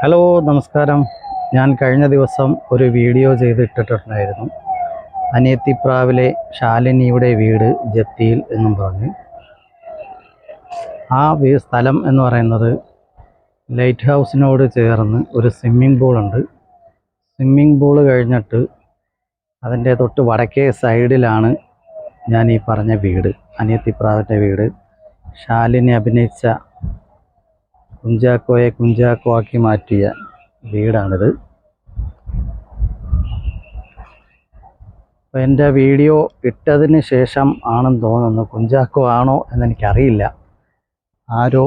Hello നമസ്കാരം. ഞാൻ കഴിഞ്ഞ ദിവസം ഒരു വീഡിയോ ചെയ്തിട്ടിട്ടുണ്ടായിരുന്നു. അനിയത്തിപ്രാവിലെ ശാലിനിയുടെ വീട് ജപ്തിയിൽ എന്നും പറഞ്ഞ്. ആ സ്ഥലം എന്ന് പറയുന്നത് ലൈറ്റ് ഹൗസിനോട് ചേർന്ന് ഒരു സ്വിമ്മിംഗ് പൂളുണ്ട്. സ്വിമ്മിംഗ് പൂള് കഴിഞ്ഞിട്ട് അതിൻ്റെ തൊട്ട് വടക്കേ സൈഡിലാണ് ഞാൻ ഈ പറഞ്ഞ വീട്, അനിയത്തിപ്രാവിൻ്റെ വീട്. ശാലിനി അഭിനയിച്ച കുഞ്ചാക്കോയെ കുഞ്ചാക്കോ ആക്കി മാറ്റിയ വീടാണിത്. അപ്പോൾ എൻ്റെ വീഡിയോ ഇട്ടതിന് ശേഷം ആണെന്ന് തോന്നുന്നു, കുഞ്ചാക്കോ ആണോ എന്നെനിക്കറിയില്ല, ആരോ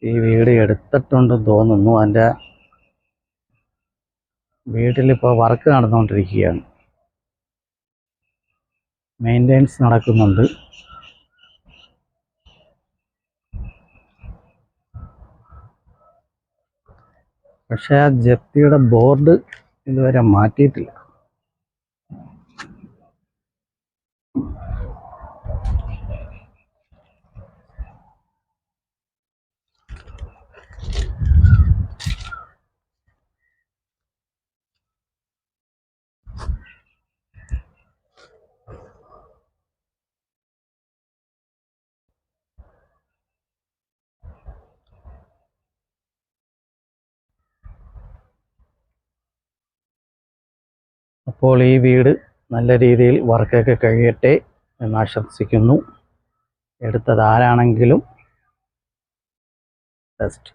ഈ വീട് എടുത്തിട്ടുണ്ടെന്ന് തോന്നുന്നു. എൻ്റെ വീട്ടിലിപ്പോൾ വർക്ക് നടന്നുകൊണ്ടിരിക്കുകയാണ്, മെയിൻ്റെനൻസ് നടക്കുന്നുണ്ട്. പക്ഷേ ആ ജപ്തിയുടെ ബോർഡ് ഇതുവരെ മാറ്റിയിട്ടില്ല. അപ്പോൾ ഈ വീട് നല്ല രീതിയിൽ വർക്കൊക്കെ കഴിയട്ടെ എന്ന് ആശംസിക്കുന്നു. എടുത്തത് ആരാണെങ്കിലും ബെസ്റ്റ്.